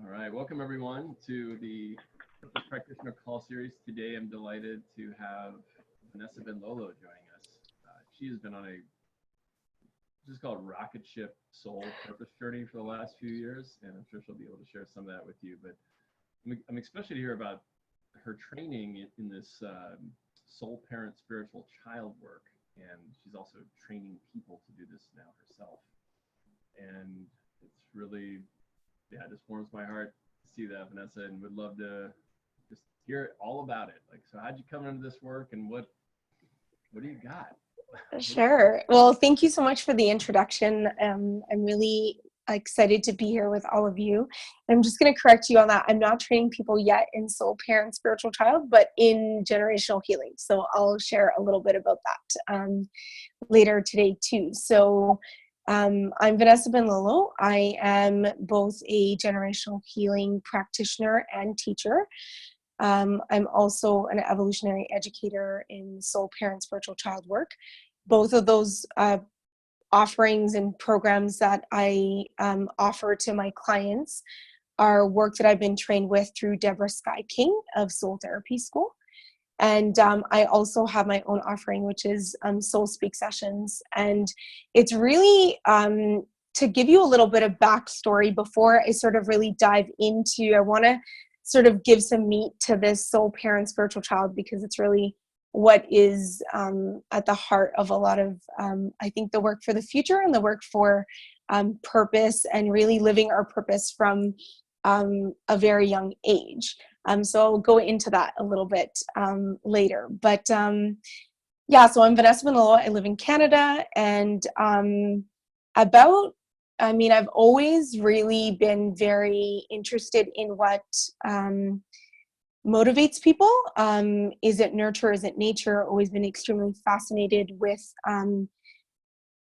All right, welcome everyone to the Practitioner Call Series. Today I'm delighted to have Vanessa Benlolo joining us. She has been on a just called rocket ship soul purpose journey for the last few years, and I'm sure she'll be able to share some of that with you. But I'm especially to hear about her training in this soul parent spiritual child work, and she's also training people to do this now herself. And it's really, yeah, it just warms my heart to see that, Vanessa, and would love to just hear all about it. Like, so how'd you come into this work, and what do you got? Sure. Well, thank you so much for the introduction. I'm really excited to be here with all of you. I'm just going to correct you on that. I'm not training people yet in soul parent spiritual child, but in generational healing. So I'll share a little bit about that later today too. So I'm Vanessa Benlolo. I am both a generational healing practitioner and teacher. I'm also an evolutionary educator in soul parent spiritual child work. Both of those offerings and programs that I offer to my clients are work that I've been trained with through Deborah Sky King of Soul Therapy School. And I also have my own offering, which is Soul Speak Sessions. And it's really to give you a little bit of backstory before I sort of really dive into, I want to sort of give some meat to this soul parent spiritual child, because it's really what is at the heart of a lot of, I think, the work for the future and the work for purpose and really living our purpose from a very young age. So I'll go into that a little bit later. But yeah, so I'm Vanessa Benlolo. I live in Canada, and I've always really been very interested in what motivates people. Is it nurture? Is it nature? Always been extremely fascinated with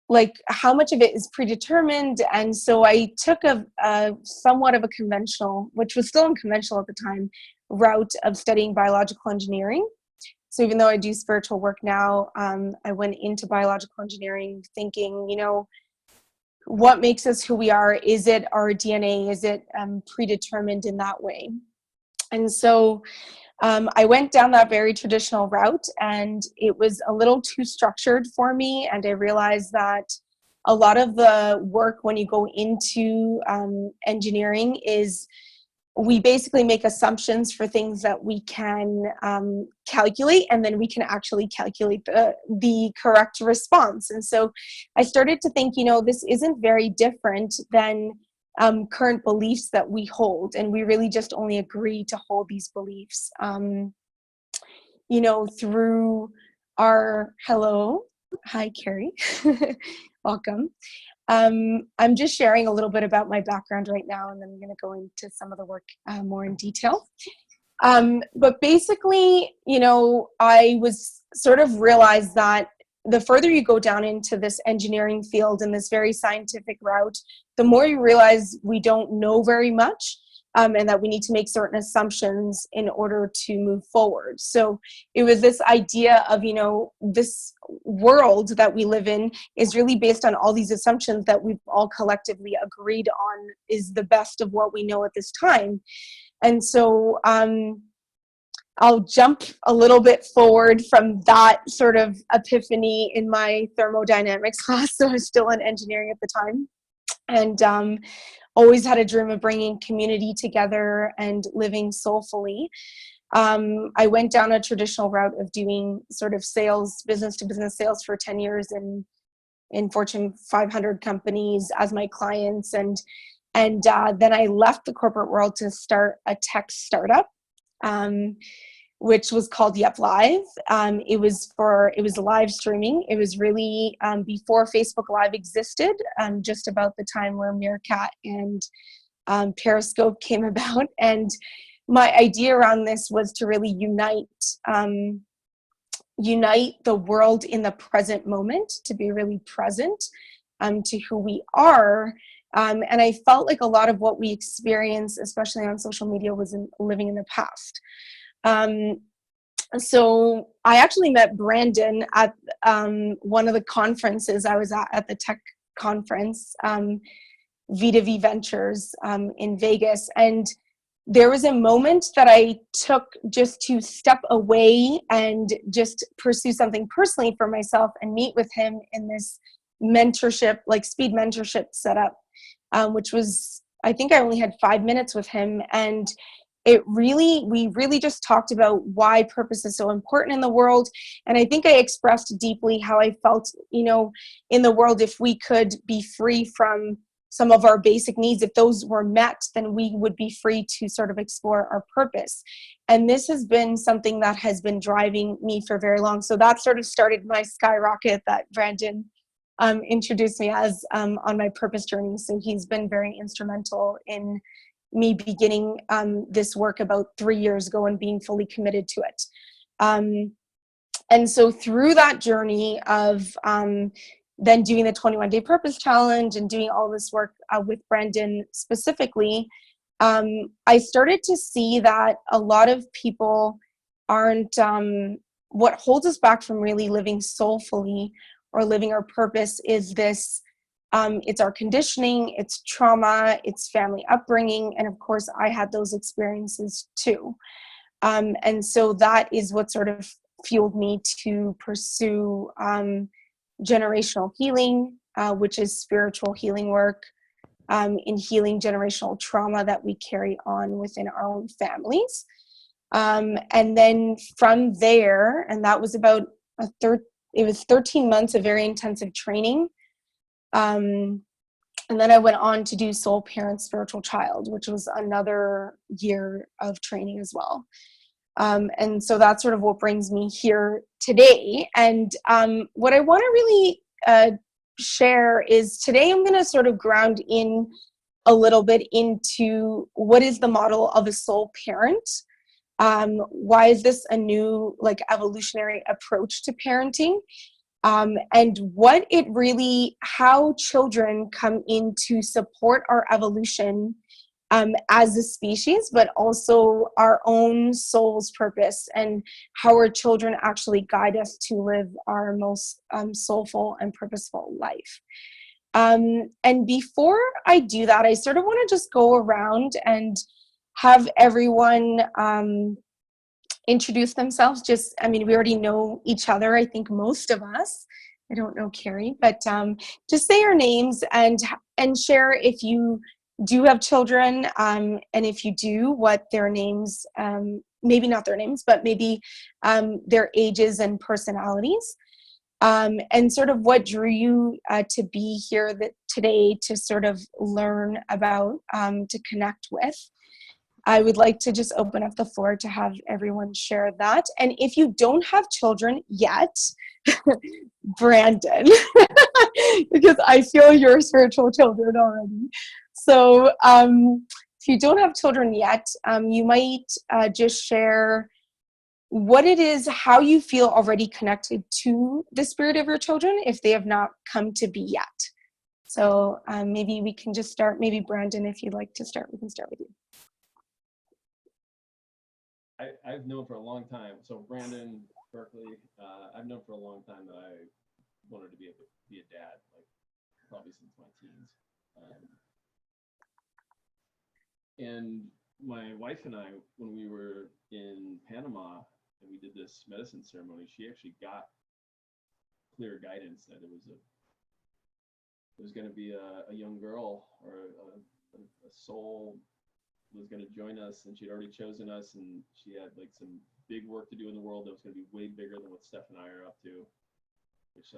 like how much of it is predetermined. And so I took a somewhat of a conventional, which was still unconventional at the time, route of studying biological engineering. So even though I do spiritual work now, I went into biological engineering thinking, what makes us who we are? Is it our DNA? Is it predetermined in that way? And so I went down that very traditional route, and it was a little too structured for me. And I realized that a lot of the work when you go into engineering is we basically make assumptions for things that we can calculate, and then we can actually calculate the correct response. And so I started to think, this isn't very different than current beliefs that we hold, and we really just only agree to hold these beliefs, through our hi Carri, welcome. I'm just sharing a little bit about my background right now, and then I'm going to go into some of the work more in detail. But basically, I was sort of realized that the further you go down into this engineering field and this very scientific route, the more you realize we don't know very much, and that we need to make certain assumptions in order to move forward. So it was this idea of, this world that we live in is really based on all these assumptions that we've all collectively agreed on is the best of what we know at this time. And so I'll jump a little bit forward from that sort of epiphany in my thermodynamics class. So I was still in engineering at the time, and always had a dream of bringing community together and living soulfully. I went down a traditional route of doing sort of sales, business to business sales for 10 years in Fortune 500 companies as my clients. And then I left the corporate world to start a tech startup, which was called Yep Live. It was live streaming. It was really before Facebook Live existed, just about the time where Meerkat and Periscope came about. And my idea around this was to really unite the world in the present moment, to be really present to who we are. And I felt like a lot of what we experience, especially on social media, was living in the past. So I actually met Brandon at one of the conferences I was at the tech conference. V2V Ventures in Vegas. And there was a moment that I took just to step away and just pursue something personally for myself and meet with him in this mentorship, like speed mentorship setup, which was, I think I only had 5 minutes with him. And we really just talked about why purpose is so important in the world. And I think I expressed deeply how I felt, in the world, if we could be free from some of our basic needs, if those were met, then we would be free to sort of explore our purpose. And this has been something that has been driving me for very long. So that sort of started my skyrocket that Brandon introduced me as on my purpose journey. So he's been very instrumental in me beginning this work about 3 years ago and being fully committed to it. And so through that journey of then doing the 21-day purpose challenge and doing all this work with Brendan specifically, I started to see that a lot of people aren't, what holds us back from really living soulfully or living our purpose is this, it's our conditioning, it's trauma, it's family upbringing, and of course I had those experiences too. And so that is what sort of fueled me to pursue generational healing, which is spiritual healing work in healing generational trauma that we carry on within our own families. And then from there, and that was about it was 13 months of very intensive training. And then I went on to do Soul Parent Spiritual Child, which was another year of training as well. And so that's sort of what brings me here today. And what I want to really share is today I'm going to sort of ground in a little bit into what is the model of a soul parent. Why is this a new evolutionary approach to parenting? And what it really, how children come in to support our evolution as a species, but also our own soul's purpose, and how our children actually guide us to live our most soulful and purposeful life. And before I do that, I sort of want to just go around and have everyone introduce themselves. We already know each other, I think most of us. I don't know Carri, but just say your names and share if you do have children, and if you do, what their names, maybe not their names, but maybe their ages and personalities, and sort of what drew you to be here today to sort of learn about, to connect with. I would like to just open up the floor to have everyone share that. And if you don't have children yet, Brandon, because I feel you're spiritual children already. So if you don't have children yet, you might just share what it is, how you feel already connected to the spirit of your children if they have not come to be yet. So maybe we can just start, maybe Brandon, if you'd like to start, we can start with you. I've known for a long time. So Brandon Berkeley, I've known for a long time that I wanted to be a dad, probably since my teens. And my wife and I, when we were in Panama and we did this medicine ceremony, she actually got clear guidance that it was going to be a young girl or a soul was going to join us, and she'd already chosen us, and she had some big work to do in the world that was going to be way bigger than what Steph and I are up to, which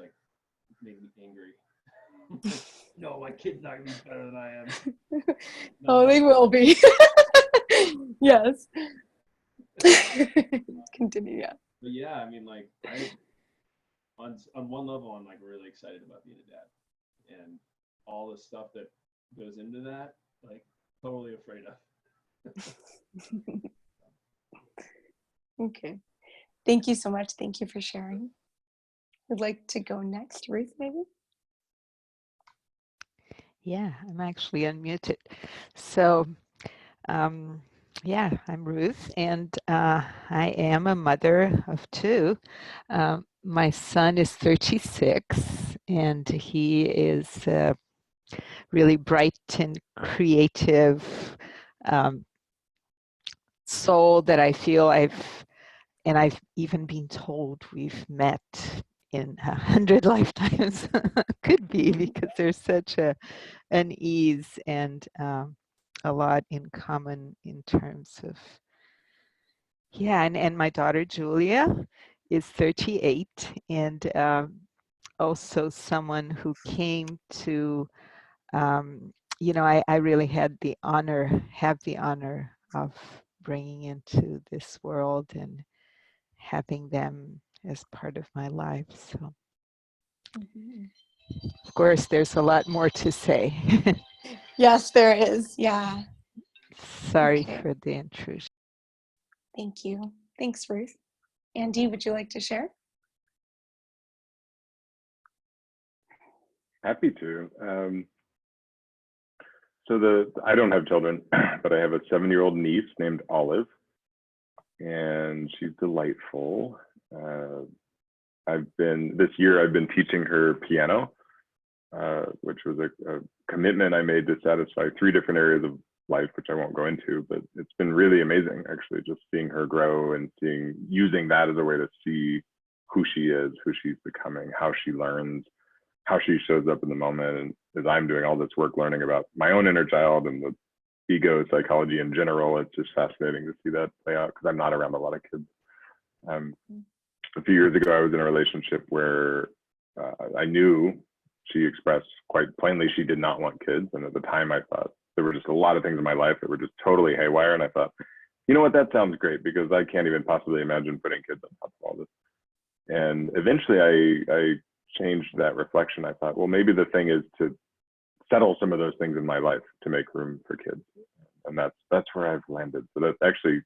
made me angry. No, my kid's not gonna be better than I am. No. Oh, they will be. Yes. Continue, yeah. But yeah, I on one level, I'm really excited about being a dad, and all the stuff that goes into that, totally afraid of. Okay. Thank you so much. Thank you for sharing. I'd like to go next. Ruth, maybe? Yeah, I'm actually unmuted. So, yeah, I'm Ruth, and I am a mother of two. My son is 36, and he is really bright and creative um, soul that I feel I've even been told we've met in 100 lifetimes. Could be, because there's such an ease and a lot in common in terms of, yeah, and my daughter Julia is 38, and also someone who came to, I really have the honor of bringing into this world and having them as part of my life. So, of course, there's a lot more to say. Yes, there is. Yeah. Sorry Okay. for the intrusion. Thank you. Thanks, Ruth. Andy, would you like to share? Happy to. I don't have children, but I have a 7-year-old niece named Olive, and she's delightful. This year I've been teaching her piano, which was a commitment I made to satisfy 3 different areas of life, which I won't go into, but it's been really amazing, actually, just seeing her grow and using that as a way to see who she is, who she's becoming, how she learns, how she shows up in the moment. And as I'm doing all this work learning about my own inner child and the ego psychology in general, it's just fascinating to see that play out, because I'm not around a lot of kids. A few years ago, I was in a relationship where I knew she expressed quite plainly she did not want kids. And at the time, I thought there were just a lot of things in my life that were just totally haywire. And I thought, you know what, that sounds great, because I can't even possibly imagine putting kids on top of all this. And eventually I changed that reflection. I thought, well, maybe the thing is to settle some of those things in my life to make room for kids. And that's where I've landed. So that's actually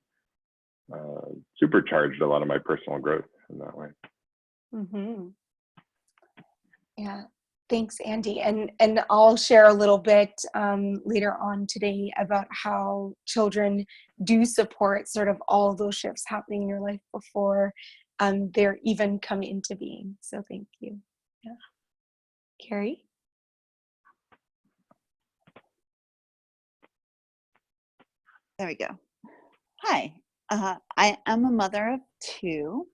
supercharged a lot of my personal growth in that way. Mm-hmm. Yeah. Thanks, Andy. And I'll share a little bit later on today about how children do support sort of all of those shifts happening in your life before they're even come into being. So thank you. Yeah. Carri? There we go. Hi. I am a mother of 2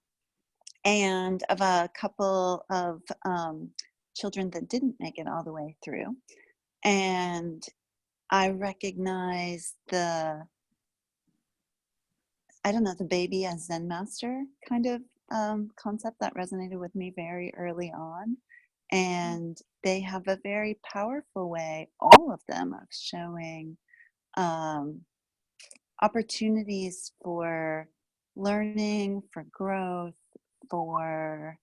and of a couple of children that didn't make it all the way through. And I recognize the baby as Zen master kind of concept that resonated with me very early on. And they have a very powerful way, all of them, of showing opportunities for learning, for growth, for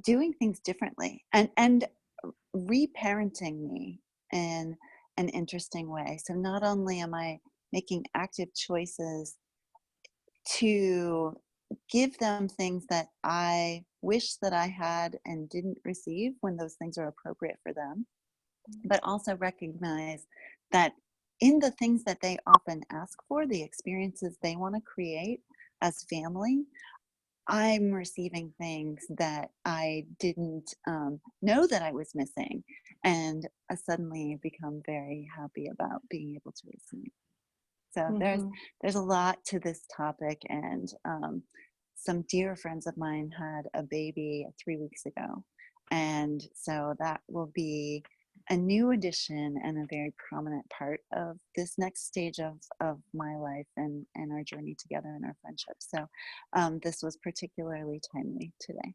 doing things differently, and reparenting me in an interesting way. So not only am I making active choices to give them things that I wish that I had and didn't receive when those things are appropriate for them, but also recognize that in the things that they often ask for, the experiences they want to create as family, I'm receiving things that I didn't know that I was missing, and I suddenly become very happy about being able to receive. So there's a lot to this topic, and some dear friends of mine had a baby 3 weeks ago, and so that will be a new addition and a very prominent part of this next stage of my life and our journey together and our friendship. So this was particularly timely today.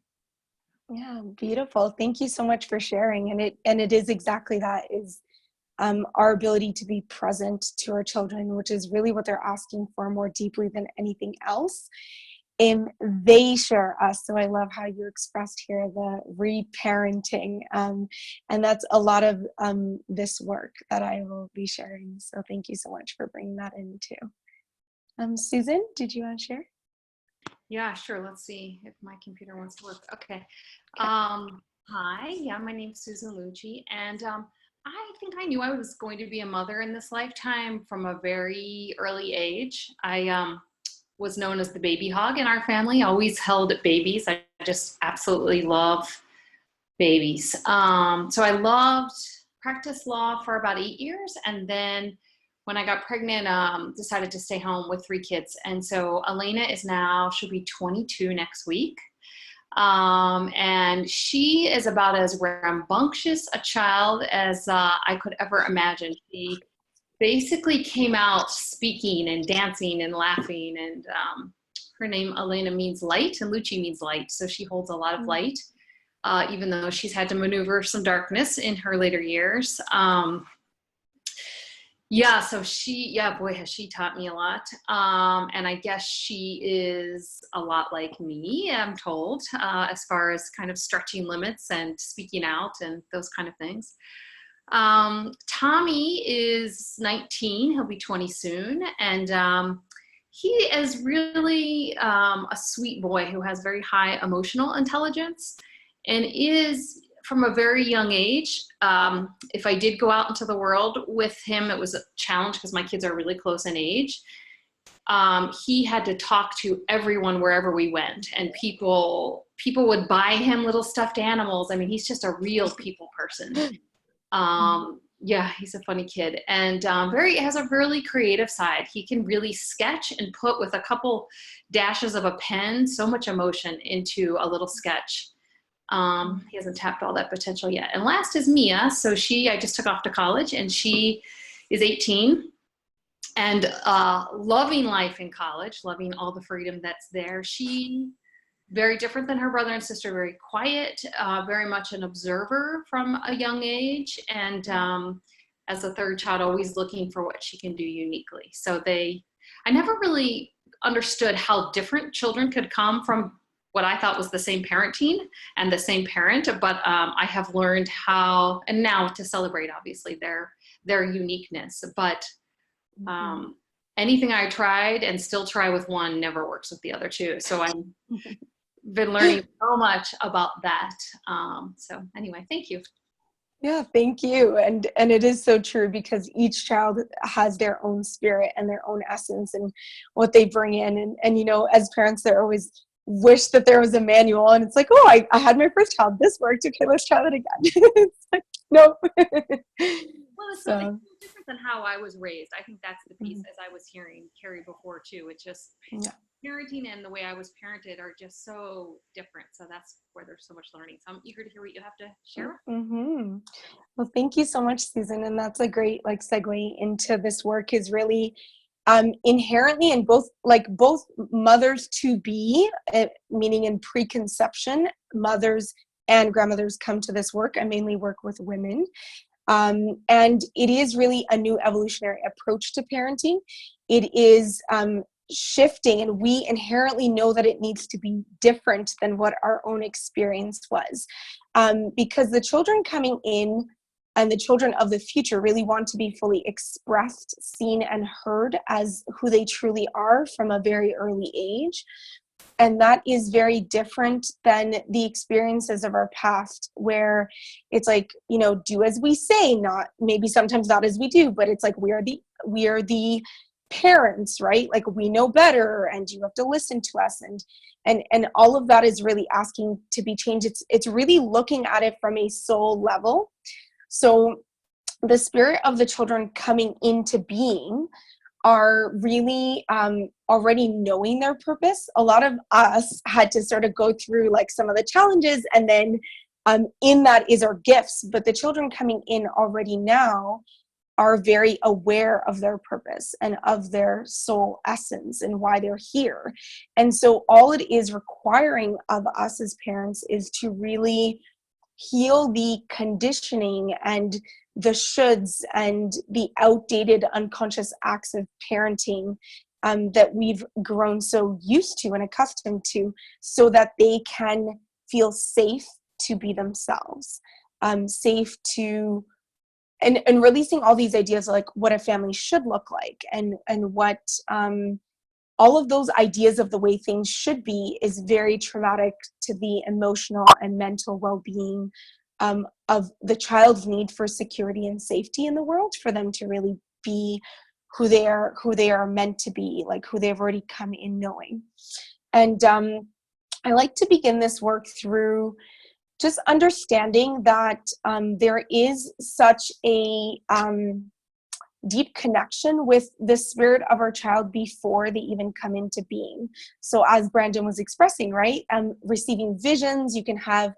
Yeah, beautiful. Thank you so much for sharing. And it is exactly that, is our ability to be present to our children, which is really what they're asking for more deeply than anything else. And they share us. So I love how you expressed here the reparenting. And that's a lot of this work that I will be sharing. So thank you so much for bringing that in too. Susan, did you want to share? Yeah, sure. Let's see if my computer wants to work. Okay. Hi. Yeah, my name's Susan Lucci. And I think I knew I was going to be a mother in this lifetime from a very early age. I was known as the baby hog in our family, always held babies. I just absolutely love babies. So I loved practiced law for about 8 years. And then when I got pregnant, decided to stay home with 3 kids. And so Elena she'll be 22 next week. And she is about as rambunctious a child as I could ever imagine. She basically came out speaking and dancing and laughing, and her name Elena means light and Lucci means light, so she holds a lot of light, even though she's had to maneuver some darkness in her later years. Boy, has she taught me a lot. And I guess she is a lot like me, I'm told, as far as kind of stretching limits and speaking out and those kind of things. Tommy is 19, he'll be 20 soon, and he is really a sweet boy who has very high emotional intelligence and is, from a very young age, if I did go out into the world with him, it was a challenge because my kids are really close in age. He had to talk to everyone wherever we went, and people would buy him little stuffed animals. I mean, he's just a real people person. He's a funny kid, and has a really creative side. He can really sketch and put, with a couple dashes of a pen, so much emotion into a little sketch. He hasn't tapped all that potential yet. And last is Mia. So I just took off to college, and she is 18 and loving life in college, loving all the freedom that's there. She, very different than her brother and sister, very quiet, very much an observer from a young age, and as a third child, always looking for what she can do uniquely. So I never really understood how different children could come from what I thought was the same parenting and the same parent, but I have learned how, and now to celebrate, obviously, their uniqueness. But anything I tried and still try with one never works with the other two. So I've been learning so much about that. So anyway, thank you. Yeah, thank you. And it is so true, because each child has their own spirit and their own essence and what they bring in. And as parents, they're always wish that there was a manual, and it's like, oh, I had my first child, this worked, okay, let's try that again. It's like, nope. Well, it's so different than how I was raised. I think that's the piece, as I was hearing Carri before too. It's just parenting and the way I was parented are just so different. So that's where there's so much learning. So I'm eager to hear what you have to share. Mm-hmm. Well, thank you so much, Susan. And that's a great segue into this work, is really inherently in both mothers to be, meaning in preconception, mothers and grandmothers come to this work. I mainly work with women. And it is really a new evolutionary approach to parenting. It is shifting, and we inherently know that it needs to be different than what our own experience was. Because the children coming in and the children of the future really want to be fully expressed, seen, and heard as who they truly are from a very early age. And that is very different than the experiences of our past, where it's like, do as we say, not maybe sometimes not as we do, but it's like we are the parents, right? Like, we know better, and you have to listen to us, and all of that is really asking to be changed. It's really looking at it from a soul level. So the spirit of the children coming into being are really already knowing their purpose. A lot of us had to sort of go through some of the challenges, and then in that is our gifts. But the children coming in already now are very aware of their purpose and of their soul essence and why they're here. And so all it is requiring of us as parents is to really heal the conditioning and the shoulds and the outdated unconscious acts of parenting that we've grown so used to and accustomed to, so that they can feel safe to be themselves, safe to, and releasing all these ideas of what a family should look like, and what all of those ideas of the way things should be is very traumatic to the emotional and mental well-being of the child's need for security and safety in the world, for them to really be who they are meant to be, who they've already come in knowing. And I like to begin this work through just understanding that there is such a deep connection with the spirit of our child before they even come into being. So as Brandon was expressing, right, receiving visions, you can have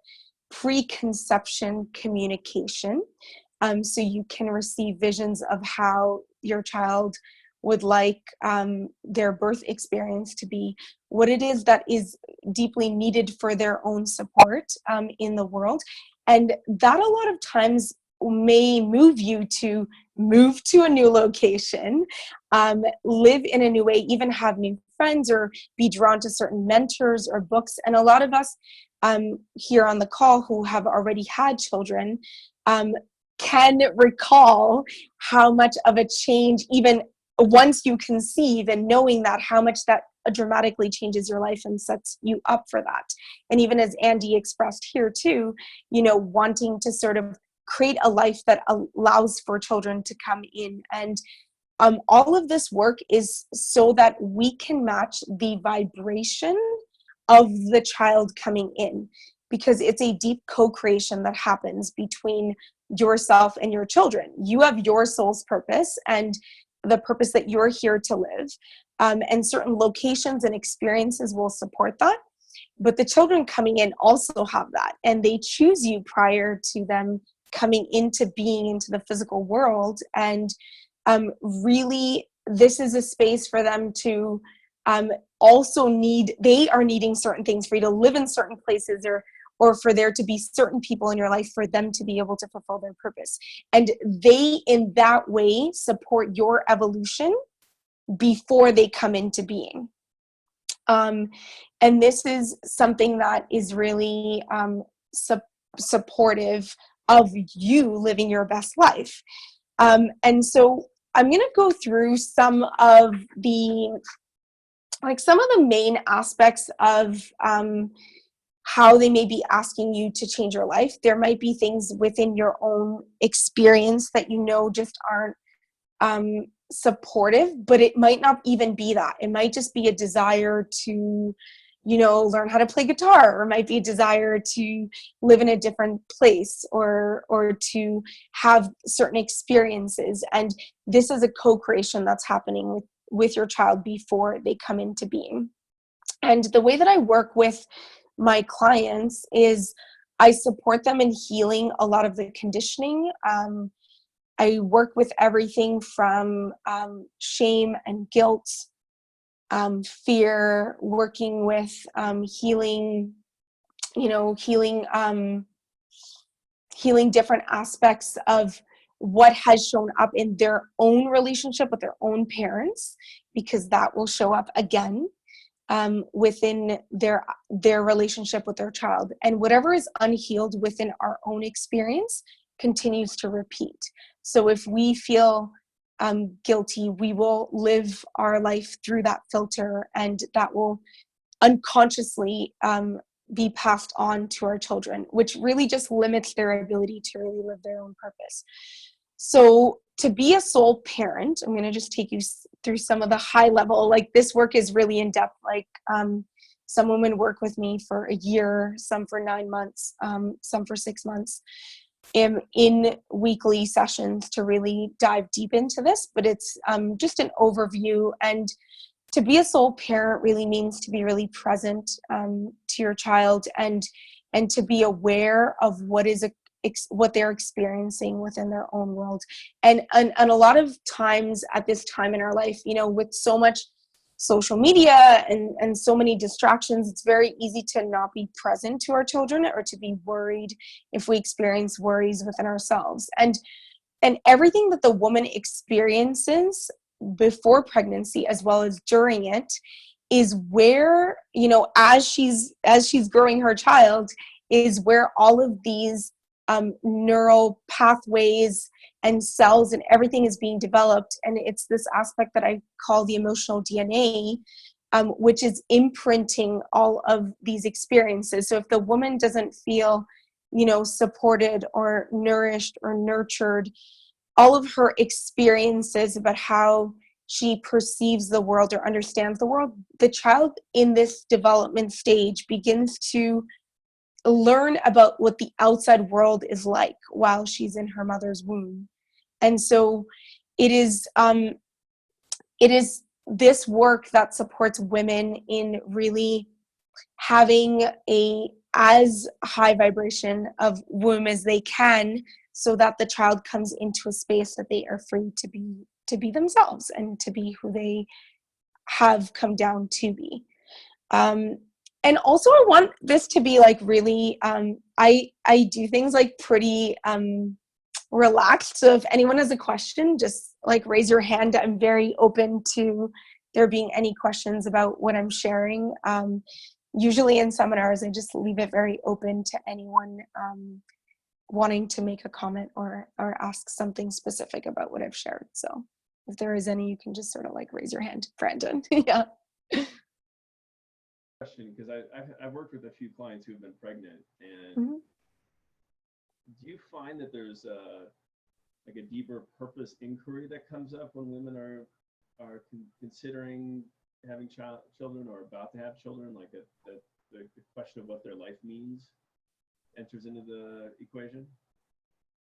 preconception communication. So you can receive visions of how your child would like their birth experience to be, what it is that is deeply needed for their own support in the world. And that a lot of times may move you to move to a new location, live in a new way, even have new friends or be drawn to certain mentors or books. And a lot of us here on the call who have already had children can recall how much of a change, even once you conceive and knowing that, how much that dramatically changes your life and sets you up for that. And even as Andy expressed here too, you know, wanting to sort of create a life that allows for children to come in. And all of this work is so that we can match the vibration of the child coming in, because it's a deep co-creation that happens between yourself and your children. You have your soul's purpose and the purpose that you're here to live. And certain locations and experiences will support that. But the children coming in also have that, and they choose you prior to them coming into being into the physical world. And really, this is a space for them to also they are needing certain things for you to live in certain places, or for there to be certain people in your life for them to be able to fulfill their purpose. And they, in that way, support your evolution before they come into being. And this is something that is really supportive of you living your best life. And so I'm going to go through some of the main aspects of how they may be asking you to change your life. There might be things within your own experience that you know just aren't supportive, but it might not even be that. It might just be a desire to, you know, learn how to play guitar, or it might be a desire to live in a different place, or to have certain experiences. And this is a co-creation that's happening with your child before they come into being. And the way that I work with my clients is I support them in healing a lot of the conditioning. I work with everything from shame and guilt, fear, working with healing different aspects of what has shown up in their own relationship with their own parents, because that will show up again within their relationship with their child. And whatever is unhealed within our own experience continues to repeat. So if we feel guilty, we will live our life through that filter, and that will unconsciously be passed on to our children, which really just limits their ability to really live their own purpose. So to be a soul parent, I'm going to just take you through some of the high level, like this work is really in depth. Like some women work with me for a year, some for 9 months, some for 6 months, in weekly sessions to really dive deep into this. But it's just an overview. And to be a soul parent really means to be really present to your child, and to be aware of what they're experiencing within their own world. And a lot of times at this time in our life, you know, with so much social media and so many distractions, it's very easy to not be present to our children, or to be worried if we experience worries within ourselves. And everything that the woman experiences before pregnancy as well as during it is where, you know, as she's growing her child, is where all of these neural pathways and cells and everything is being developed. And it's this aspect that I call the emotional DNA, which is imprinting all of these experiences. So if the woman doesn't feel, you know, supported or nourished or nurtured, all of her experiences about how she perceives the world or understands the world, the child in this development stage begins to learn about what the outside world is like while she's in her mother's womb. And so it is this work that supports women in really having a as high vibration of womb as they can, so that the child comes into a space that they are free to be themselves and to be who they have come down to be. And also I want this to be like really, I do things like pretty relaxed. So if anyone has a question, just like raise your hand. I'm very open to there being any questions about what I'm sharing. Usually in seminars, I just leave it very open to anyone wanting to make a comment or ask something specific about what I've shared. So if there is any, you can just sort of like raise your hand, Brandon. Yeah. Question, because I've worked with a few clients who have been pregnant, and do you find that there's like a deeper purpose inquiry that comes up when women are considering having children or about to have children, like the question of what their life means enters into the equation?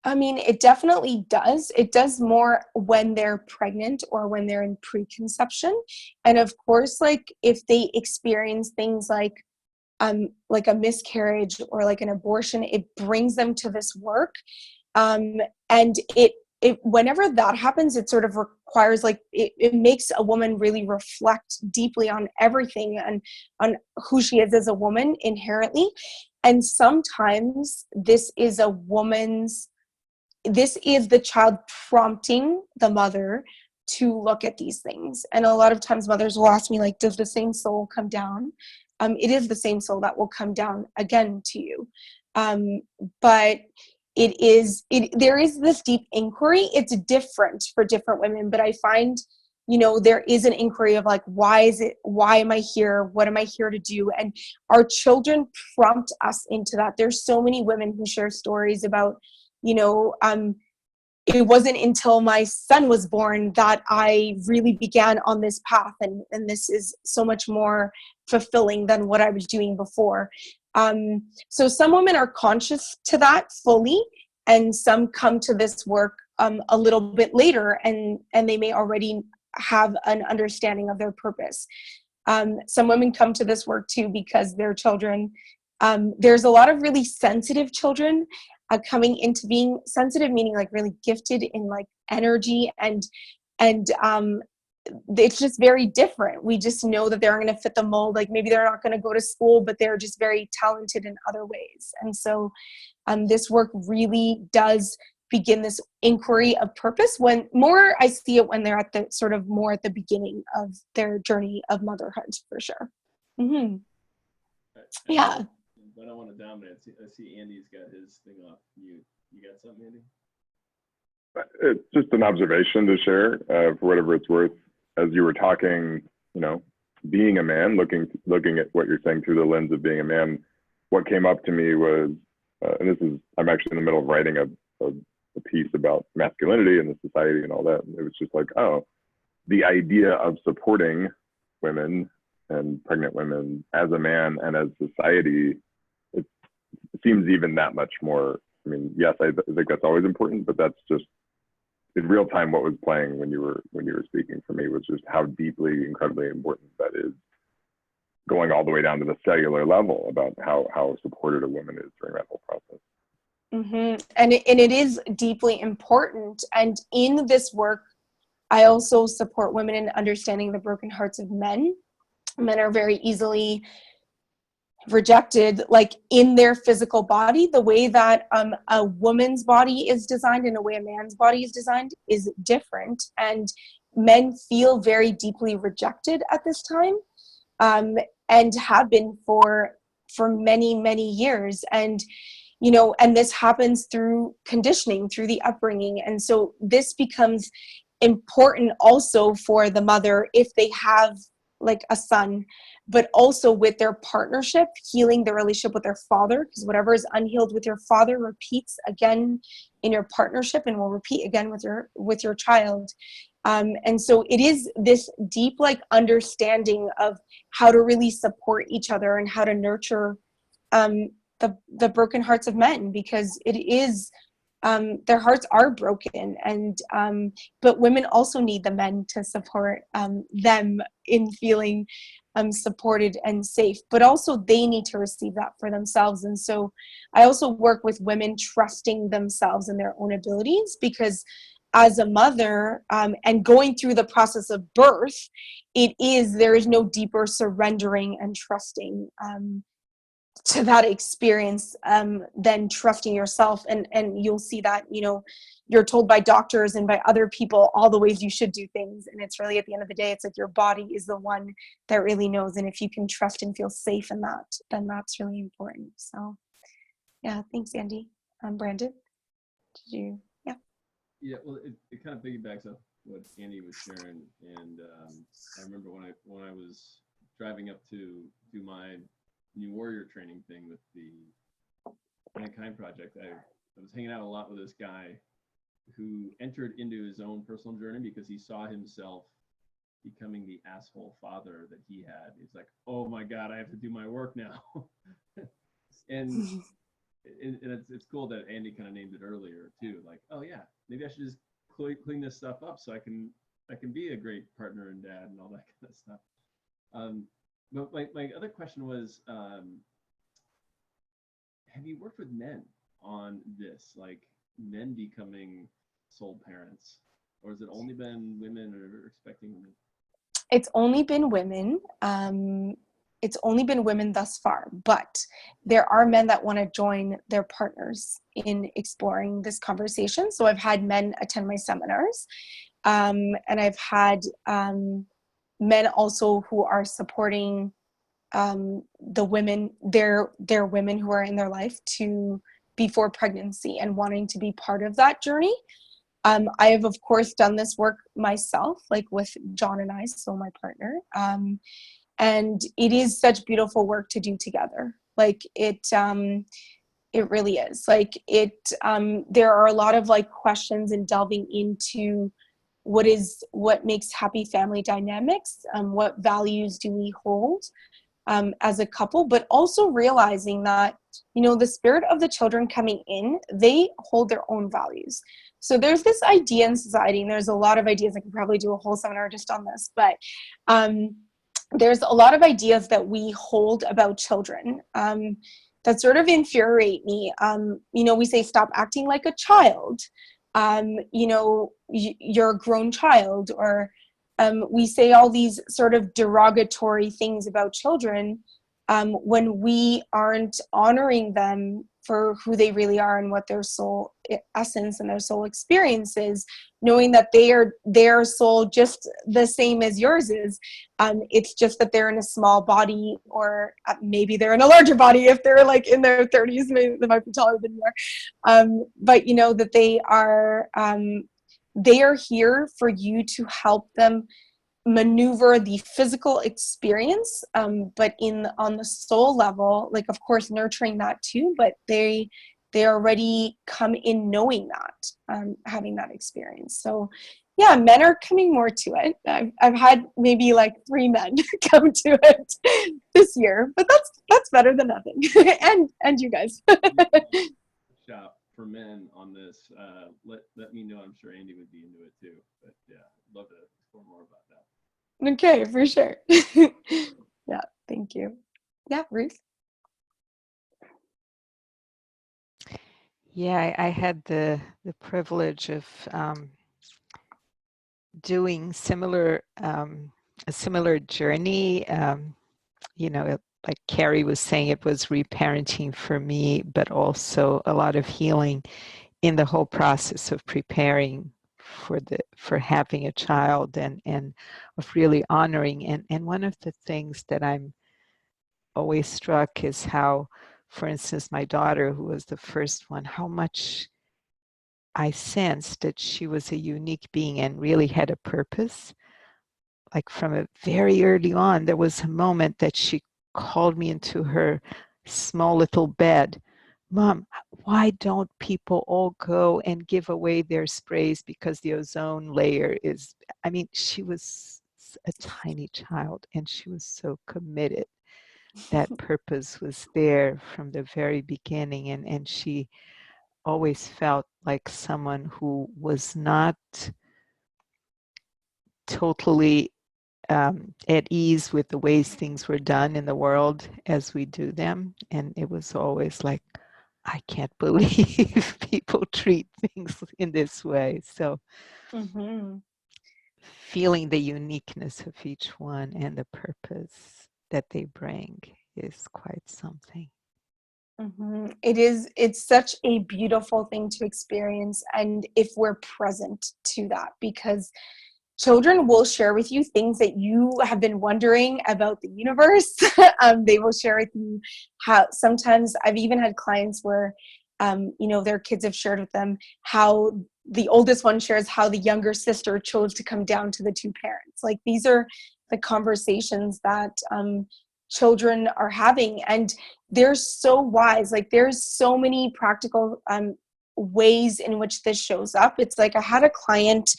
I mean, it definitely does. It does more when they're pregnant or when they're in preconception. And of course, like if they experience things like a miscarriage or like an abortion, it brings them to this work. And it whenever that happens, it sort of requires like, it makes a woman really reflect deeply on everything and on who she is as a woman inherently. And sometimes this is the child prompting the mother to look at these things. And a lot of times mothers will ask me, like, does the same soul come down? It is the same soul that will come down again to you. But there is this deep inquiry. It's different for different women, but I find, there is an inquiry of like, why am I here? What am I here to do? And our children prompt us into that. There's so many women who share stories about, it wasn't until my son was born that I really began on this path, and this is so much more fulfilling than what I was doing before. So some women are conscious to that fully, and some come to this work a little bit later, and they may already have an understanding of their purpose. Some women come to this work too because their children, there's a lot of really sensitive children coming into being sensitive, meaning like really gifted in like energy, and it's just very different. We just know that they're going to fit the mold. Like maybe they're not going to go to school, but they're just very talented in other ways. And so this work really does begin this inquiry of purpose. When more I see it when they're at the sort of more at the beginning of their journey of motherhood, for sure. Mm-hmm. Yeah. I don't want to dominate. I see Andy's got his thing off mute. You got something, Andy? It's just an observation to share for whatever it's worth. As you were talking, being a man, looking at what you're saying through the lens of being a man, what came up to me was, and I'm actually in the middle of writing a piece about masculinity and the society and all that. And it was just like, the idea of supporting women and pregnant women as a man and as society, it seems even that much more. I mean, yes, I think that's always important, but that's just in real time what was playing when you were speaking for me was just how deeply, incredibly important that is, going all the way down to the cellular level about how supported a woman is during that whole process. Mm-hmm. And it is deeply important. And in this work, I also support women in understanding the broken hearts of men. Men are very easily rejected, like in their physical body. The way that a woman's body is designed and the way a man's body is designed is different. And men feel very deeply rejected at this time, and have been for many, many years. And and this happens through conditioning, through the upbringing. And so this becomes important also for the mother if they have like a son, but also with their partnership, healing the relationship with their father, because whatever is unhealed with your father repeats again in your partnership and will repeat again with your child. And so it is this deep like understanding of how to really support each other and how to nurture the broken hearts of men, because it is, their hearts are broken, and but women also need the men to support them in feeling supported and safe, but also they need to receive that for themselves. And so I also work with women trusting themselves and their own abilities, because as a mother and going through the process of birth, there is no deeper surrendering and trusting to that experience than trusting yourself. And you'll see that, you're told by doctors and by other people all the ways you should do things, and it's really, at the end of the day, it's like your body is the one that really knows. And if you can trust and feel safe in that, then that's really important. So yeah, thanks, Andy. Brandon, did you? Yeah, well, it kind of piggybacks off what Andy was sharing, and I remember when I was driving up to do my new warrior training thing with the Mankind Project, I was hanging out a lot with this guy who entered into his own personal journey because he saw himself becoming the asshole father that he had. He's like, oh my God, I have to do my work now. and it's cool that Andy kind of named it earlier too. Like, oh yeah, maybe I should just clean this stuff up so I can be a great partner and dad and all that kind of stuff. But my other question was, have you worked with men on this, like men becoming soul parents, or has it only been women, or expecting women? It's only been women. It's only been women thus far, but there are men that want to join their partners in exploring this conversation. So I've had men attend my seminars, and I've had men also who are supporting the women, their women who are in their life to before pregnancy and wanting to be part of that journey. I have, of course, done this work myself, like with John and I, so my partner. And it is such beautiful work to do together. Like it really is. Like there are a lot of like questions and delving into what makes happy family dynamics, what values do we hold as a couple, but also realizing that, the spirit of the children coming in, they hold their own values. So there's this idea in society, and there's a lot of ideas. I could probably do a whole seminar just on this, but there's a lot of ideas that we hold about children that sort of infuriate me. We say, stop acting like a child. You're a grown child, or we say all these sort of derogatory things about children when we aren't honoring them for who they really are and what their soul essence and their soul experience is, knowing that they are their soul just the same as yours is. It's just that they're in a small body, or maybe they're in a larger body if they're like in their 30s, maybe they might be taller than you are. But that they are here for you to help them maneuver the physical experience, but on the soul level, like, of course, nurturing that too, but they already come in knowing that, having that experience. So yeah, men are coming more to it. I've had maybe like 3 men come to it this year, but that's better than nothing. and you guys. Shop for men on this. Let me know. I'm sure Andy would be into it too. But yeah, I'd love to explore more about that. Okay, for sure. Yeah, thank you. Yeah, Ruth. Yeah, I had the privilege of doing a similar journey. Like Carri was saying, it was reparenting for me, but also a lot of healing in the whole process of preparing for having a child, and of really honoring. And one of the things that I'm always struck is how, for instance, my daughter, who was the first one, how much I sensed that she was a unique being and really had a purpose. Like from a very early on, there was a moment that she called me into her small little bed. Mom, why don't people all go and give away their sprays because the ozone layer is, she was a tiny child and she was so committed. that purpose was there from the very beginning, and she always felt like someone who was not totally at ease with the ways things were done in the world as we do them. And it was always like, I can't believe people treat things in this way. So feeling the uniqueness of each one and the purpose that they bring is quite something. It's such a beautiful thing to experience, and if we're present to that, because children will share with you things that you have been wondering about the universe. They will share with you how, sometimes I've even had clients where their kids have shared with them how the oldest one shares how the younger sister chose to come down to the two parents. Like, these are the conversations that children are having, and they're so wise. Like, there's so many practical ways in which this shows up. It's like, I had a client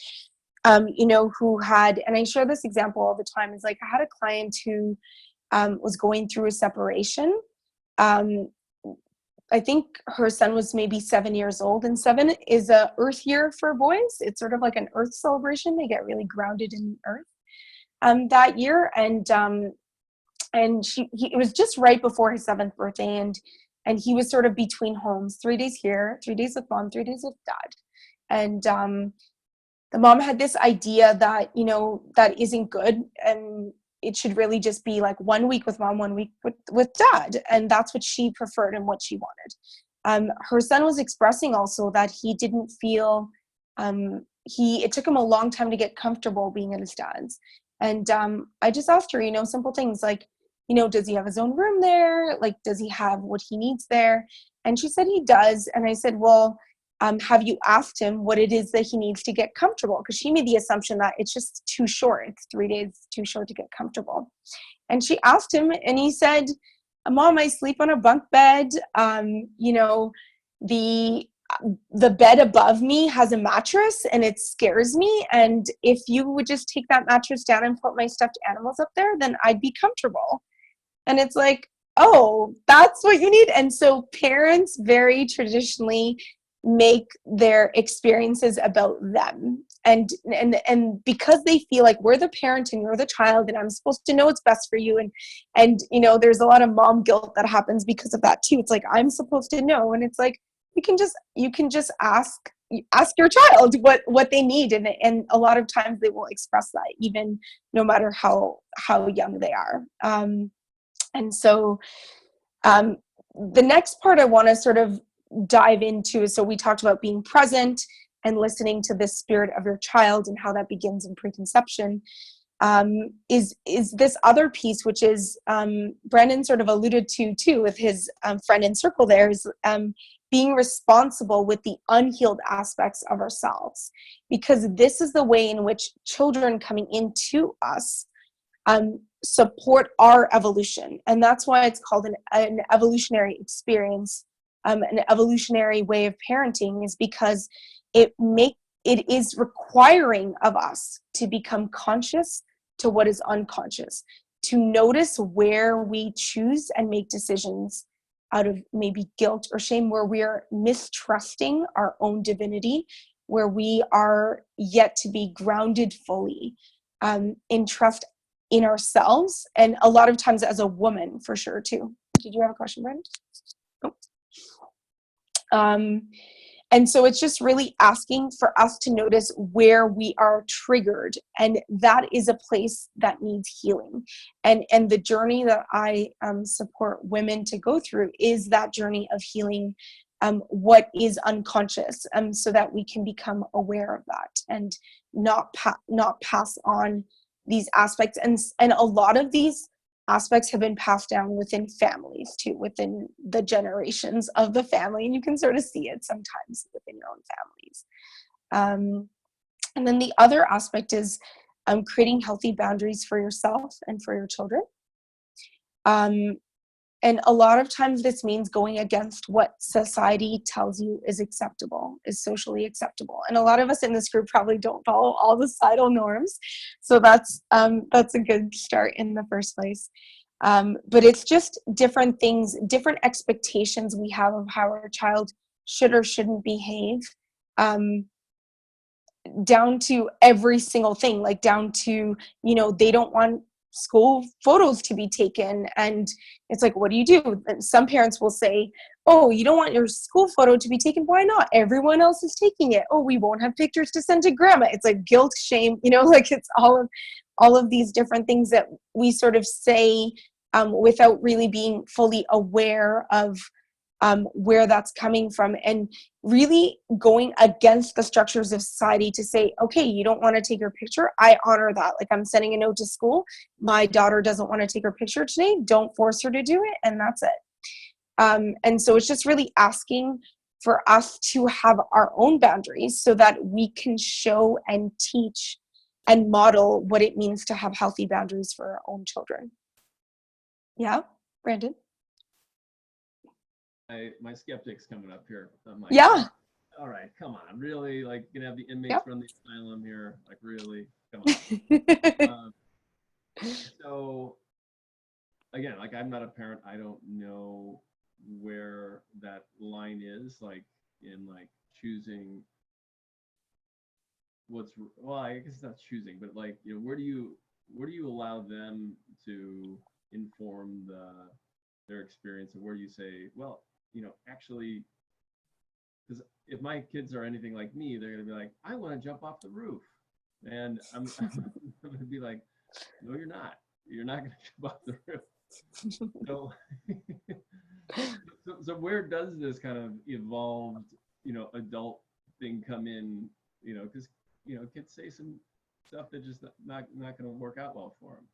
who had, and I share this example all the time, is like, I had a client who was going through a separation. I think her son was maybe 7 years old, and 7 is a earth year for boys. It's sort of like an earth celebration. They get really grounded in the earth that year. And it was just right before his 7th birthday. And he was sort of between homes, 3 days here, 3 days with mom, 3 days with dad. And the mom had this idea that, that isn't good. And it should really just be like 1 week with mom, 1 week with dad. And that's what she preferred and what she wanted. Her son was expressing also that he didn't feel, it took him a long time to get comfortable being at his dad's. And I just asked her, simple things like, does he have his own room there? Like, does he have what he needs there? And she said he does. And I said, well, have you asked him what it is that he needs to get comfortable? Because she made the assumption that it's just too short. It's 3 days too short to get comfortable. And she asked him, and he said, Mom, I sleep on a bunk bed. The bed above me has a mattress and it scares me. And if you would just take that mattress down and put my stuffed animals up there, then I'd be comfortable. And it's like, oh, that's what you need. And so parents very traditionally make their experiences about them. And because they feel like we're the parent and you're the child and I'm supposed to know what's best for you. And there's a lot of mom guilt that happens because of that too. It's like, I'm supposed to know. And it's like, you can just ask your child what they need. And a lot of times they will express that, even no matter how young they are. And so the next part I want to sort of dive into is, so we talked about being present and listening to the spirit of your child and how that begins in preconception, is this other piece, which is Brandon sort of alluded to too with his friend in circle there, is being responsible with the unhealed aspects of ourselves, because this is the way in which children coming into us support our evolution. And that's why it's called an evolutionary experience. An evolutionary way of parenting is because it is requiring of us to become conscious to what is unconscious, to notice where we choose and make decisions out of maybe guilt or shame, where we are mistrusting our own divinity, where we are yet to be grounded fully in trust in ourselves, and a lot of times as a woman, for sure too. Did you have a question, Brandon? Oh. And so it's just really asking for us to notice where we are triggered, and that is a place that needs healing. And the journey that I support women to go through is that journey of healing what is unconscious, so that we can become aware of that and not pass on these aspects. And a lot of these aspects have been passed down within families too, within the generations of the family, and you can sort of see it sometimes within your own families. And then the other aspect is creating healthy boundaries for yourself and for your children. And a lot of times this means going against what society tells you is acceptable, is socially acceptable. And a lot of us in this group probably don't follow all the societal norms. So that's a good start in the first place. But it's just different things, different expectations we have of how our child should or shouldn't behave, down to every single thing, like down to, they don't want school photos to be taken. And it's like, what do you do? And some parents will say, oh, you don't want your school photo to be taken. Why not? Everyone else is taking it. Oh, we won't have pictures to send to grandma. It's like guilt, shame, like it's all of these different things that we sort of say without really being fully aware of where that's coming from, and really going against the structures of society to say, okay, you don't want to take your picture. I honor that. Like, I'm sending a note to school. My daughter doesn't want to take her picture today. Don't force her to do it. And that's it. And so it's just really asking for us to have our own boundaries so that we can show and teach and model what it means to have healthy boundaries for our own children. Yeah, Brandon? My skeptic's coming up here. I'm like, yeah. All right, come on. Really? Like, gonna have the inmates Yep. run the asylum here? Like, really? Come on. So, again, like, I'm not a parent. I don't know where that line is, like, in, like, choosing well, I guess it's not choosing, but, like, where do you allow them to inform their experience, and where do you say, well, actually, because if my kids are anything like me, they're going to be like, I want to jump off the roof. And I'm going to be like, no, you're not. You're not going to jump off the roof. So where does this kind of evolved, adult thing come in, because, kids say some stuff that just not going to work out well for them.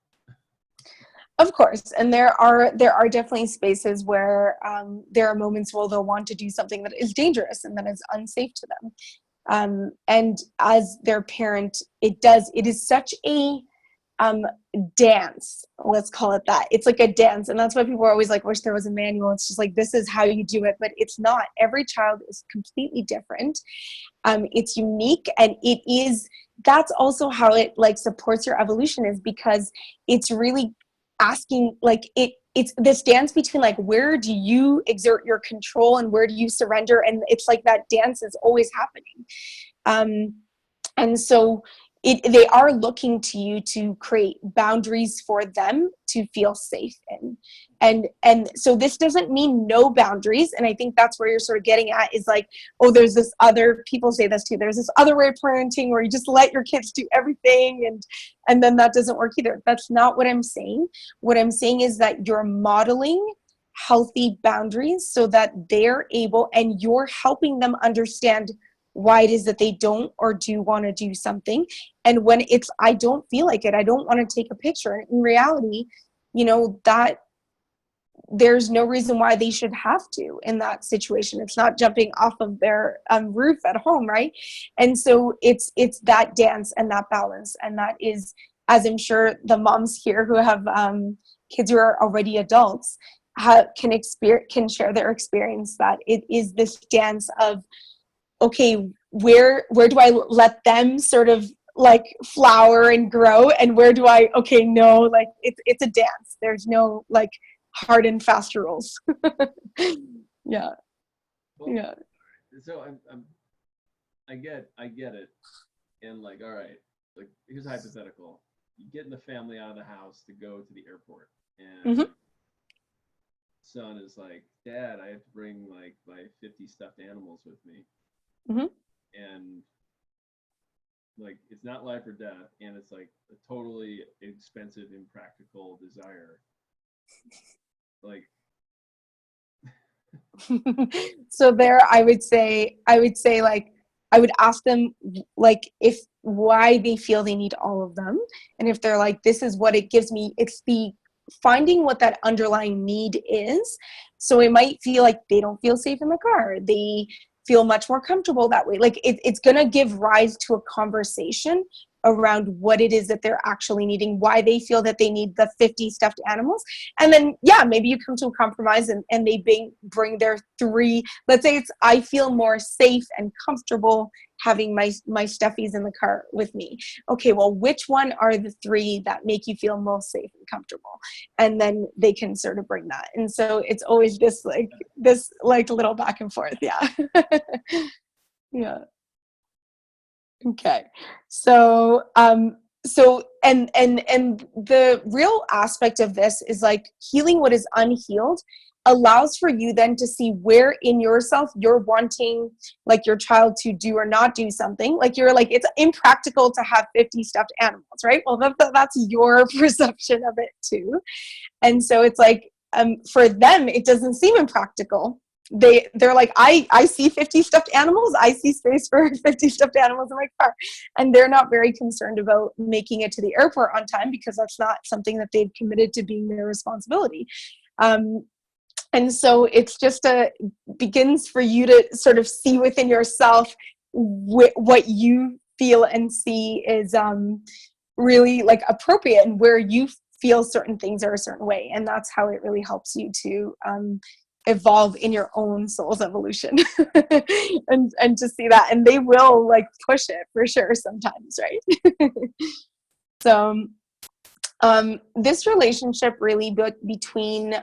Of course, and there are definitely spaces where there are moments where they'll want to do something that is dangerous and that is unsafe to them. And as their parent, it is such a dance, let's call it that. It's like a dance, and that's why people are always like, wish there was a manual. It's just like, this is how you do it, but it's not. Every child is completely different. It's unique, and that's also how it like supports your evolution, is because it's really asking, like, it's this dance between like, where do you exert your control and where do you surrender, and it's like that dance is always happening. And so they are looking to you to create boundaries for them to feel safe in. And so this doesn't mean no boundaries. And I think that's where you're sort of getting at, is like, oh, there's this other, people say this too, there's this other way of parenting where you just let your kids do everything and then that doesn't work either. That's not what I'm saying. What I'm saying is that you're modeling healthy boundaries so that they're able, and you're helping them understand why it is that they don't or do want to do something. And when it's, I don't feel like it, I don't want to take a picture. In reality, that there's no reason why they should have to in that situation. It's not jumping off of their roof at home, right? And so it's that dance and that balance. And that is, as I'm sure the moms here who have kids who are already adults can share their experience, that it is this dance of, okay, where do I let them sort of like flower and grow, and where do I, okay, no, like it's a dance. There's no like hard and fast rules. Yeah. Well, Yeah. So I get it. And like, all right, like, here's a hypothetical. You get in the family out of the house to go to the airport, and son is like, Dad, I have to bring like my 50 stuffed animals with me. And like, it's not life or death, and it's like a totally expensive, impractical desire. Like, So there, I would say like, I would ask them like why they feel they need all of them. And if they're like, this is what it gives me, it's the finding what that underlying need is. So it might feel like they don't feel safe in the car. They feel much more comfortable that way. Like it's going to give rise to a conversation around what it is that they're actually needing, why they feel that they need the 50 stuffed animals. And then, yeah, maybe you come to a compromise and they bring their 3, let's say it's, I feel more safe and comfortable having my stuffies in the car with me. Okay, well, which one are the 3 that make you feel most safe and comfortable? And then they can sort of bring that. And so it's always this little back and forth. Yeah. Yeah. Okay. So, and the real aspect of this is like healing what is unhealed allows for you then to see where in yourself you're wanting like your child to do or not do something. Like you're like, it's impractical to have 50 stuffed animals, right? Well, that's your perception of it too. And so it's like, for them, it doesn't seem impractical. They're like, I see 50 stuffed animals. I see space for 50 stuffed animals in my car. And they're not very concerned about making it to the airport on time because that's not something that they've committed to being their responsibility. And so it's just begins for you to sort of see within yourself what you feel and see is really like appropriate and where you feel certain things are a certain way. And that's how it really helps you to evolve in your own soul's evolution and to see that. And they will like push it for sure sometimes, right? So this relationship really between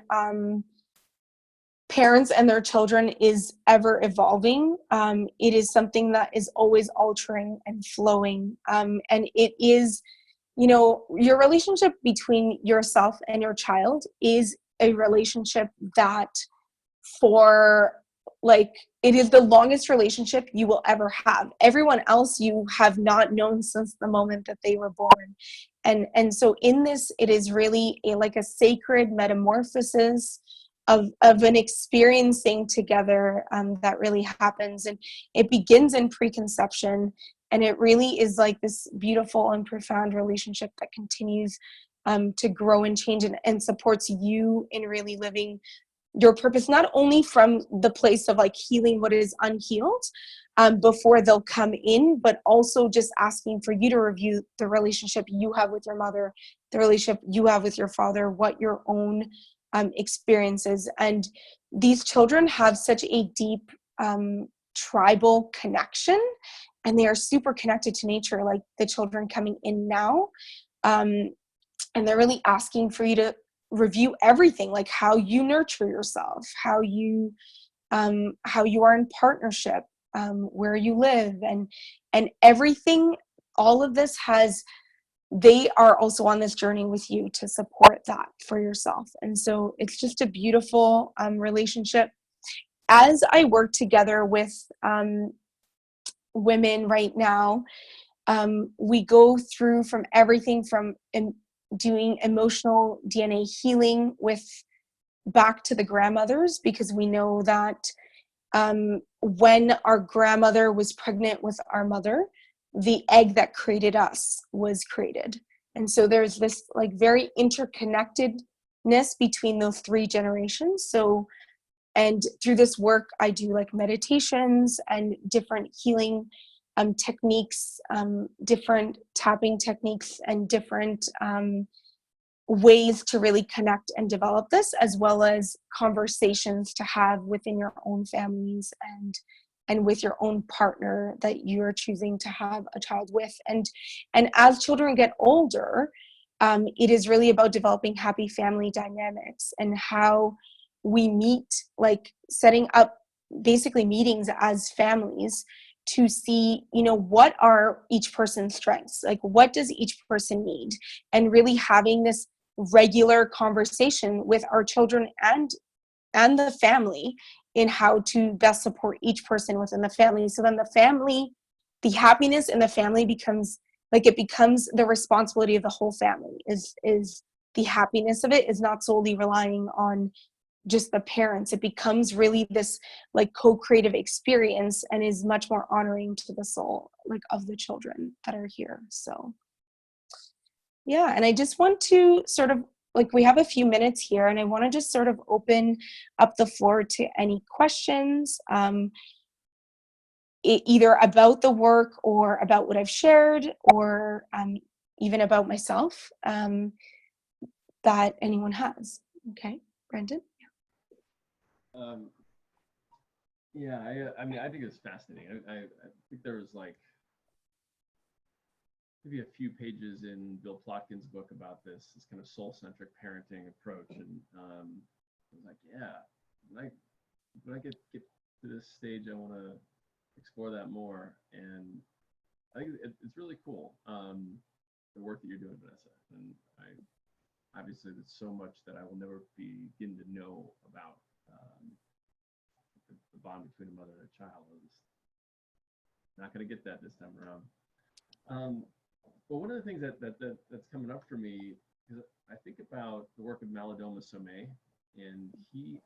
parents and their children is ever evolving. It is something that is always altering and flowing. And it is, you know, your relationship between yourself and your child is a relationship that it is the longest relationship you will ever have. Everyone else you have not known since the moment that they were born. And so in this, it is really a sacred metamorphosis of an experiencing together that really happens. And it begins in preconception. And it really is like this beautiful and profound relationship that continues to grow and change and supports you in really living your purpose, not only from the place of like healing what is unhealed before they'll come in, but also just asking for you to review the relationship you have with your mother, the relationship you have with your father, what your own experiences. And these children have such a deep tribal connection, and they are super connected to nature, like the children coming in now. And they're really asking for you to review everything, like how you nurture yourself, how you are in partnership, where you live, and everything. All of this they are also on this journey with you to support that for yourself. And so it's just a beautiful relationship. As I work together with women right now, we go through from everything from doing emotional DNA healing back to the grandmothers, because we know that when our grandmother was pregnant with our mother, the egg that created us was created. And so there's this like very interconnectedness between those 3 generations. So, and through this work, I do like meditations and different healing techniques, different tapping techniques, and different ways to really connect and develop this, as well as conversations to have within your own families and with your own partner that you're choosing to have a child with. And as children get older, it is really about developing happy family dynamics and how we meet, like setting up basically meetings as families to see, you know, what are each person's strengths, like what does each person need, and really having this regular conversation with our children and the family in how to best support each person within the family. So then the happiness in the family becomes the responsibility of the whole family. Is the happiness of it is not solely relying on just the parents. It becomes really this like co-creative experience, and is much more honoring to the soul like of the children that are here. So yeah, and I just want to sort of like, we have a few minutes here, and I want to just sort of open up the floor to any questions. either about the work or about what I've shared, or even about myself, that anyone has. Okay, Brendan? Yeah, I mean, I think it's fascinating. I think there was like maybe a few pages in Bill Plotkin's book about this kind of soul-centric parenting approach, and I was like, yeah, when I get to this stage, I want to explore that more, and I think it's really cool, the work that you're doing, Vanessa, and obviously there's so much that I will never begin to know about the bond between a mother and a child. I'm just not going to get that this time around. But one of the things that's coming up for me is I think about the work of Malidoma Somé, and he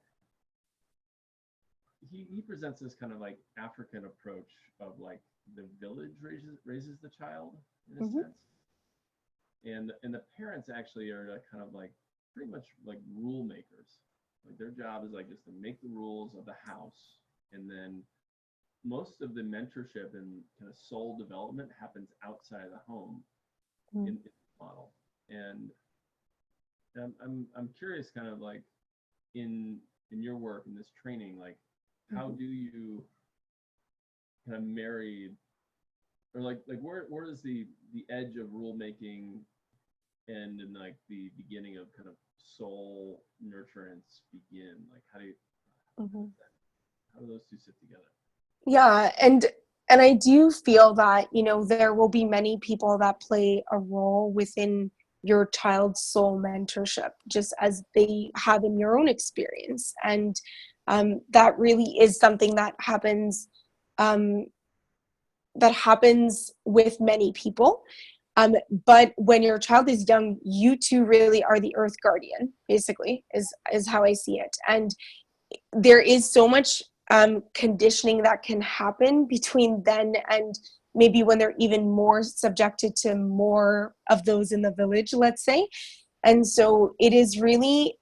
presents this kind of like African approach of like the village raises the child in a sense, and the parents actually are kind of like pretty much like rule makers. Like their job is like just to make the rules of the house, and then most of the mentorship and kind of soul development happens outside of the home in the model. And I'm curious, kind of like in your work in this training, like how do you kind of marry, or like where does the edge of rule making end and like the beginning of kind of soul nurturance begin? Like how do those two sit together? Yeah, and I do feel that, you know, there will be many people that play a role within your child's soul mentorship, just as they have in your own experience. And that really is something that happens with many people. But when your child is young, you two really are the earth guardian, basically, is how I see it. And there is so much conditioning that can happen between then and maybe when they're even more subjected to more of those in the village, let's say. And so it is really,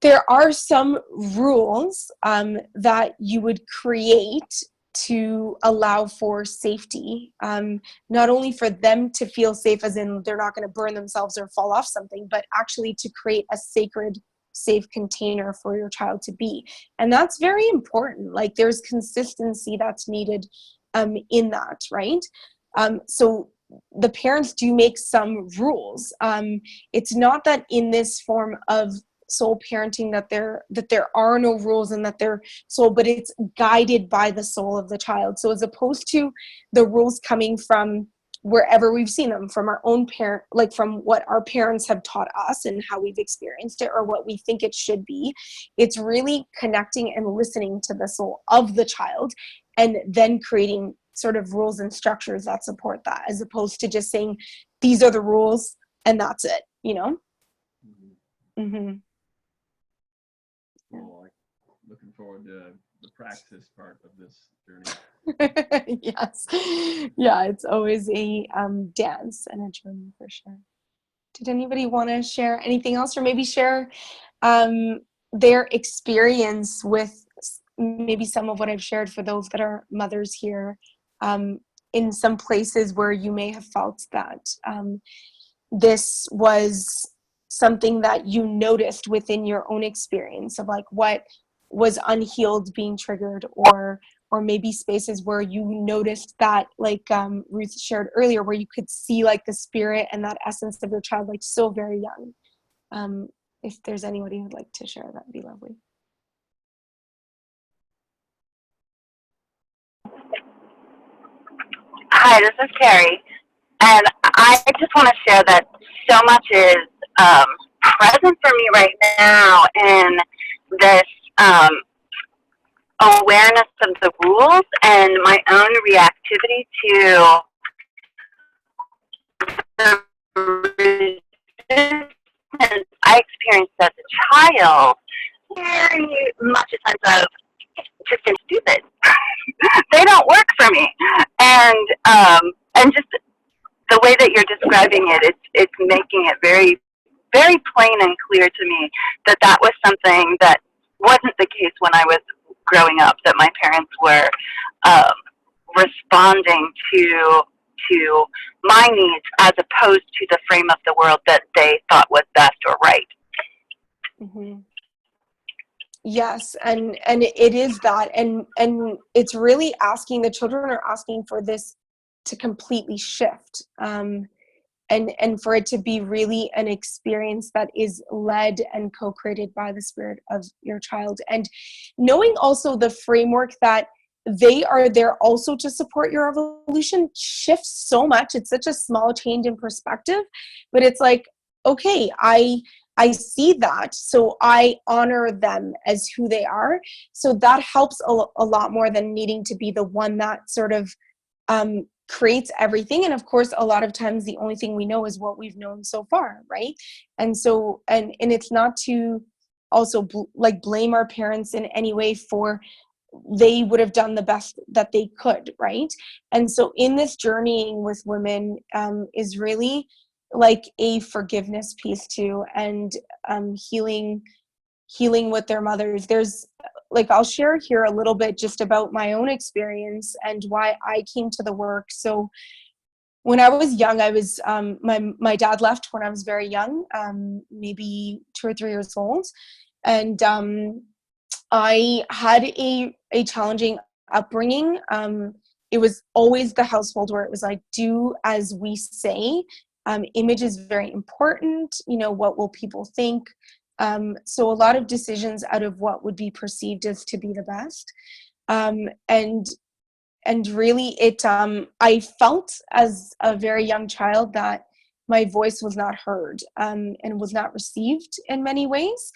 there are some rules that you would create to allow for safety, not only for them to feel safe, as in they're not going to burn themselves or fall off something, but actually to create a sacred, safe container for your child to be. And that's very important. Like there's consistency that's needed in that, right? So the parents do make some rules. It's not that in this form of soul parenting that there are no rules and that they're soul, but it's guided by the soul of the child. So as opposed to the rules coming from wherever we've seen them, from our own parent, like from what our parents have taught us and how we've experienced it or what we think it should be, it's really connecting and listening to the soul of the child and then creating sort of rules and structures that support that, as opposed to just saying these are the rules and that's it, you know? Well, looking forward to the praxis part of this journey. Yes. Yeah, it's always a dance and a journey for sure. Did anybody want to share anything else, or maybe share their experience with maybe some of what I've shared for those that are mothers here, in some places where you may have felt that this was something that you noticed within your own experience of like what was unhealed being triggered, or maybe spaces where you noticed that, like Ruth shared earlier, where you could see like the spirit and that essence of your child like so very young. If there's anybody who'd like to share, that'd be lovely. Hi, this is Carri, and I just want to share that so much is present for me right now in this awareness of the rules and my own reactivity to the resistance I experienced as a child. Very much a sense of just being stupid. They don't work for me, and just the way that you're describing it, it's making it very, very plain and clear to me that that was something that wasn't the case when I was growing up, that my parents were responding to my needs as opposed to the frame of the world that they thought was best or right. Mm-hmm. Yes, and it is that, and it's really asking, the children are asking for this to completely shift, and for it to be really an experience that is led and co-created by the spirit of your child, and knowing also the framework that they are there also to support your evolution shifts so much. It's such a small change in perspective, but it's like, okay, I see that, so I honor them as who they are. So that helps a lot more than needing to be the one that sort of creates everything. And of course, a lot of times the only thing we know is what we've known so far, right? And so, and it's not to also blame our parents in any way, for they would have done the best that they could, right? And so in this journeying with women is really like a forgiveness piece too, and healing with their mothers. There's like, I'll share here a little bit just about my own experience and why I came to the work. So when I was young, I was my dad left when I was very young, maybe 2 or 3 years old, and I had a challenging upbringing. It was always the household where it was like, do as we say. Image is very important. You know, what will people think? So a lot of decisions out of what would be perceived as to be the best. And really it, I felt as a very young child that my voice was not heard, and was not received in many ways.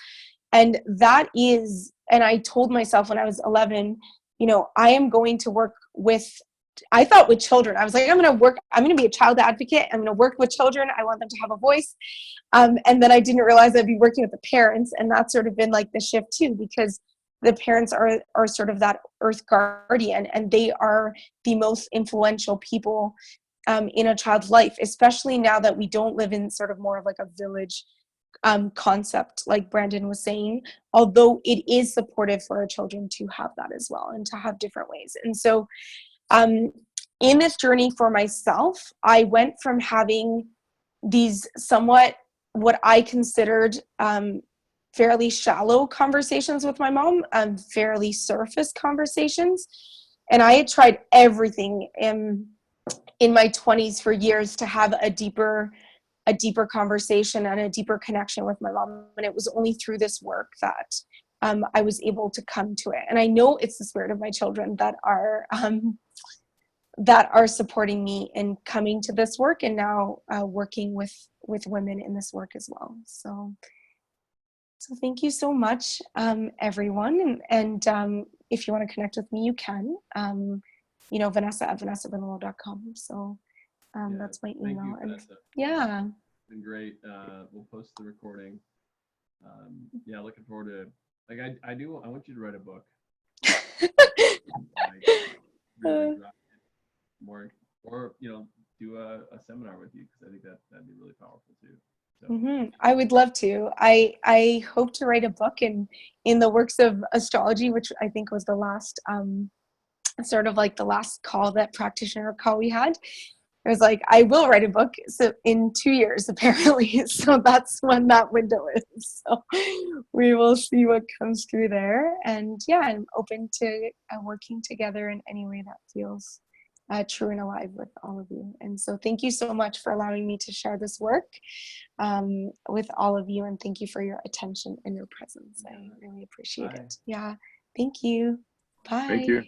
And that is, and I told myself when I was 11, you know, I am going to work with, I thought with children. I was like, I'm going to be a child advocate. I'm going to work with children. I want them to have a voice. And then I didn't realize I'd be working with the parents. And that's sort of been like the shift too, because the parents are sort of that earth guardian, and they are the most influential people in a child's life, especially now that we don't live in sort of more of like a village concept, like Brandon was saying, although it is supportive for our children to have that as well, and to have different ways. And so in this journey for myself, I went from having these somewhat, what I considered fairly shallow conversations with my mom, fairly surface conversations. And I had tried everything in my 20s for years to have a deeper conversation and a deeper connection with my mom. And it was only through this work that I was able to come to it. And I know it's the spirit of my children that are supporting me in coming to this work, and now working with women in this work as well. So thank you so much, everyone. And if you want to connect with me, you can. Vanessa at vanessabenlolo.com. So that's my email. You, and Vanessa. yeah. It's been great. We'll post the recording. Looking forward to, like, I want you to write a book. Really more, or do a seminar with you, because I think that'd be really powerful too. So. I would love to. I hope to write a book in the works of astrology, which I think was the last sort of like the last practitioner call we had. It was like, I will write a book so in 2 years, apparently. So that's when that window is. So we will see what comes through there. And yeah, I'm open to working together in any way that feels true and alive with all of you. And so thank you so much for allowing me to share this work with all of you. And thank you for your attention and your presence. I really appreciate it. Yeah. Thank you. Bye. Thank you.